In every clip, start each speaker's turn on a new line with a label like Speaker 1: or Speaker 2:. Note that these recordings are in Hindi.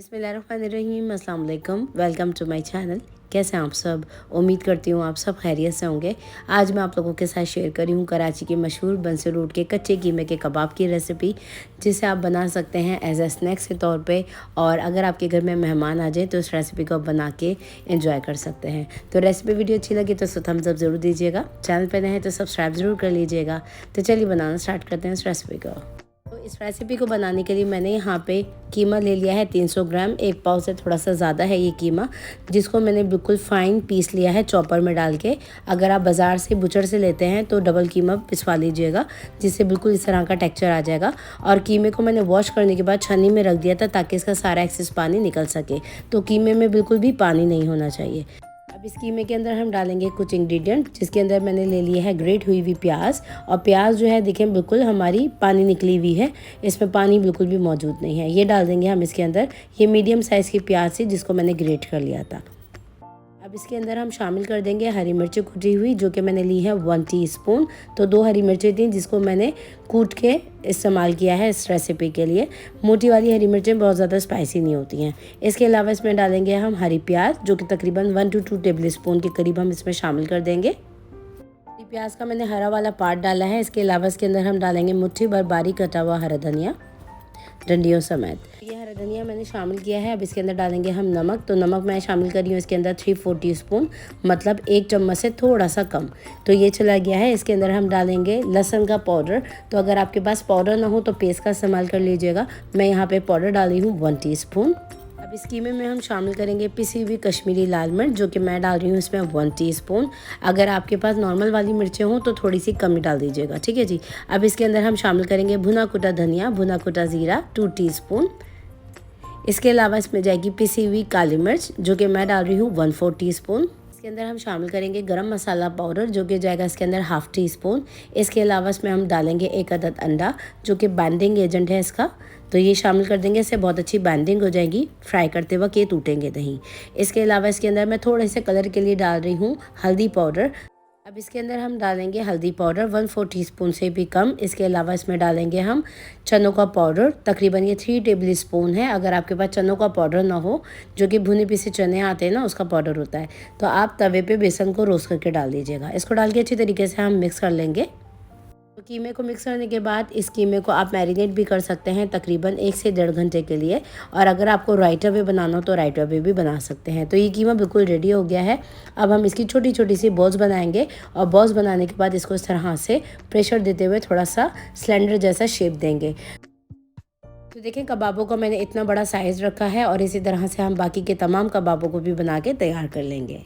Speaker 1: बिस्मिल्लाहिर्रहमानिर्रहीम, अस्सलाम वालेकुम। Welcome to my channel. कैसे हैं आप सब? उम्मीद करती हूँ आप सब खैरियत से होंगे। आज मैं आप लोगों के साथ शेयर करी हूँ कराची के मशहूर बंसी रोड के कच्चे कीमे के कबाब की रेसिपी, जिसे आप बना सकते हैं एज अ स्नैक्स के तौर पे। और अगर आपके घर में मेहमान आ जाए तो इस रेसिपी को आप बना के इंजॉय कर सकते हैं। तो रेसिपी वीडियो अच्छी लगी तो थम्स अप ज़रूर दीजिएगा। चैनल पर नए हैं तो सब्सक्राइब ज़रूर कर लीजिएगा। तो चलिए बनाना स्टार्ट करते हैं इस रेसिपी को। तो इस रेसिपी को बनाने के लिए मैंने यहाँ पे कीमा ले लिया है 300 ग्राम। एक पाव से थोड़ा सा ज़्यादा है ये कीमा, जिसको मैंने बिल्कुल फ़ाइन पीस लिया है चॉपर में डाल के। अगर आप बाज़ार से बुचर से लेते हैं तो डबल कीमा पिसवा लीजिएगा, जिससे बिल्कुल इस तरह का टेक्सचर आ जाएगा। और कीमे को मैंने वॉश करने के बाद छन्नी में रख दिया था ताकि इसका सारा एक्सेस पानी निकल सके। तो कीमे में बिल्कुल भी पानी नहीं होना चाहिए। अब इस कीमे के अंदर हम डालेंगे कुछ इंग्रेडिएंट, जिसके अंदर मैंने ले लिए है ग्रेट हुई हुई प्याज। और प्याज जो है देखें बिल्कुल हमारी पानी निकली हुई है, इसमें पानी बिल्कुल भी मौजूद नहीं है। ये डाल देंगे हम इसके अंदर। ये मीडियम साइज़ की प्याज थी जिसको मैंने ग्रेट कर लिया था। अब इसके अंदर हम शामिल कर देंगे हरी मिर्ची कुटी हुई, जो कि मैंने ली है 1 टीस्पून। तो 2 हरी मिर्ची थी जिसको मैंने कूट के इस्तेमाल किया है इस रेसिपी के लिए। मोटी वाली हरी मिर्चें बहुत ज़्यादा स्पाइसी नहीं होती हैं। इसके अलावा इसमें डालेंगे हम हरी प्याज, जो कि तकरीबन 1 to 2 टेबल स्पून के करीब हम इसमें शामिल कर देंगे। प्याज का मैंने हरा वाला पार्ट डाला है। इसके अलावा इसके अंदर हम डालेंगे मुट्ठी भर बारीक कटा हुआ हरा धनिया डंडियों समेत। ये हरा धनिया मैंने शामिल किया है। अब इसके अंदर डालेंगे हम नमक। तो नमक मैं शामिल कर रही हूँ इसके अंदर 3-4 टीस्पून, मतलब 1 चम्मच से थोड़ा सा कम। तो ये चला गया है। इसके अंदर हम डालेंगे लहसुन का पाउडर। तो अगर आपके पास पाउडर ना हो तो पेस्ट का इस्तेमाल कर लीजिएगा। मैं यहाँ पे पाउडर डाली हूँ 1 टीस्पून। अब इस कीमे में हम शामिल करेंगे पिसी हुई कश्मीरी लाल मिर्च, जो कि मैं डाल रही हूँ इसमें 1 टीस्पून। अगर आपके पास नॉर्मल वाली मिर्चें हों तो थोड़ी सी कम ही डाल दीजिएगा, ठीक है जी। अब इसके अंदर हम शामिल करेंगे भुना कुटा धनिया, भुना कुटा ज़ीरा 2 टीस्पून। इसके अलावा इसमें जाएगी पिसी हुई काली मिर्च, जो कि मैं डाल रही हूँ 1/4 टीस्पून। इसके अंदर हम शामिल करेंगे गरम मसाला पाउडर, जो कि जाएगा इसके अंदर 1/2 टीस्पून। इसके अलावा इसमें हम डालेंगे 1 अदद अंडा, जो कि बाइंडिंग एजेंट है इसका। तो ये शामिल कर देंगे, इससे बहुत अच्छी बाइंडिंग हो जाएगी। फ्राई करते वक्त ये टूटेंगे नहीं। इसके अलावा इसके अंदर मैं थोड़े से कलर के लिए डाल रही हूँ हल्दी पाउडर। अब इसके अंदर हम डालेंगे हल्दी पाउडर 1/4 टीस्पून से भी कम। इसके अलावा इसमें डालेंगे हम चनों का पाउडर, तकरीबन ये 3 टेबल स्पून है। अगर आपके पास चनों का पाउडर ना हो, जो कि भुने पीसे चने आते हैं ना, उसका पाउडर होता है, तो आप तवे पे बेसन को रोस्ट करके डाल दीजिएगा। इसको डाल के अच्छी तरीके से हम मिक्स कर लेंगे। तो कीमे को मिक्स करने के बाद इस कीमे को आप मैरिनेट भी कर सकते हैं तकरीबन 1 से 1.5 घंटे के लिए। और अगर आपको राइट अवे बनाना हो तो राइट अवे भी बना सकते हैं। तो ये कीमा बिल्कुल रेडी हो गया है। अब हम इसकी छोटी छोटी सी बॉल्स बनाएंगे, और बॉल्स बनाने के बाद इसको इस तरह से प्रेशर देते हुए थोड़ा सा सिलेंडर जैसा शेप देंगे। तो देखें कबाबों का मैंने इतना बड़ा साइज़ रखा है, और इसी तरह से हम बाकी के तमाम कबाबों को भी बना के तैयार कर लेंगे।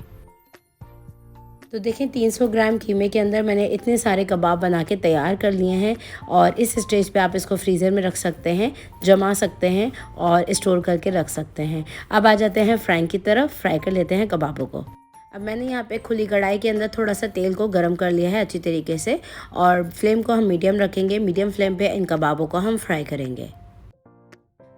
Speaker 1: तो देखें 300 ग्राम कीमे के अंदर मैंने इतने सारे कबाब बना के तैयार कर लिए हैं। और इस स्टेज पे आप इसको फ्रीज़र में रख सकते हैं, जमा सकते हैं और स्टोर करके रख सकते हैं। अब आ जाते हैं फ्राइंग की तरफ। फ्राई कर लेते हैं कबाबों को। अब मैंने यहाँ पे खुली कढ़ाई के अंदर थोड़ा सा तेल को गर्म कर लिया है अच्छी तरीके से, और फ्लेम को हम मीडियम रखेंगे। मीडियम फ्लेम पे इन कबाबों को हम फ्राई करेंगे।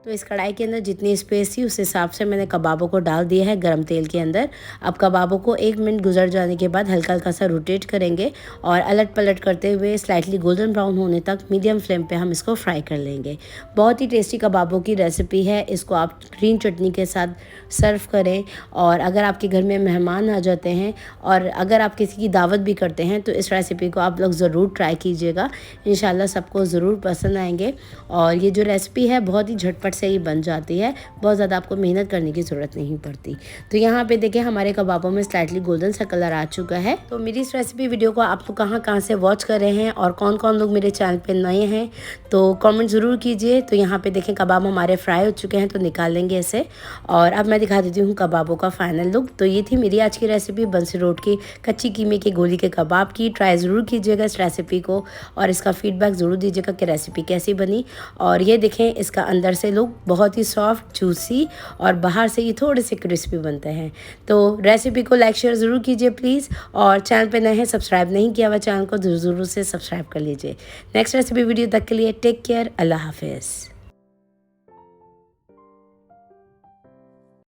Speaker 1: तो इस कढ़ाई के अंदर जितनी स्पेस थी उस हिसाब से मैंने कबाबों को डाल दिया है गरम तेल के अंदर। अब कबाबों को 1 मिनट गुजर जाने के बाद हल्का हल्का सा रोटेट करेंगे, और अलट पलट करते हुए स्लाइटली गोल्डन ब्राउन होने तक मीडियम फ्लेम पे हम इसको फ्राई कर लेंगे। बहुत ही टेस्टी कबाबों की रेसिपी है। इसको आप ग्रीन चटनी के साथ सर्व करें। और अगर आपके घर में मेहमान आ जाते हैं, और अगर आप किसी की दावत भी करते हैं, तो इस रेसिपी को आप लोग ज़रूर ट्राई कीजिएगा। इंशाल्लाह सबको ज़रूर पसंद आएंगे। और ये जो रेसिपी है बहुत ही झटपट से ही बन जाती है, बहुत ज़्यादा आपको मेहनत करने की ज़रूरत नहीं पड़ती। तो यहाँ पे देखिए हमारे कबाबों में स्लाइटली गोल्डन सा कलर आ चुका है। तो मेरी इस रेसिपी वीडियो को आप लोग कहाँ से वॉच कर रहे हैं, और कौन कौन लोग मेरे चैनल पे नए हैं, तो कमेंट ज़रूर कीजिए। तो यहाँ पे देखें कबाब हमारे फ्राई हो चुके हैं, तो निकाल लेंगे इसे। और अब मैं दिखा देती हूँ कबाबों का फाइनल लुक। तो ये थी मेरी आज की रेसिपी बंसी रोड की कच्ची कीमे की गोली के कबाब की। ट्राई ज़रूर कीजिएगा इस रेसिपी को, और इसका फीडबैक ज़रूर दीजिएगा कि रेसिपी कैसी बनी। और ये देखें इसका अंदर से लुक बहुत ही सॉफ्ट जूसी, और बाहर से ये थोड़े से क्रिस्पी बनते हैं। तो रेसिपी को लाइक शेयर ज़रूर कीजिए प्लीज़। और चैनल पे नए हैं, सब्सक्राइब नहीं किया हुआ चैनल को ज़रूर से सब्सक्राइब कर लीजिए। नेक्स्ट रेसिपी वीडियो तक के लिए टेक केयर, अल्लाह हाफिज़।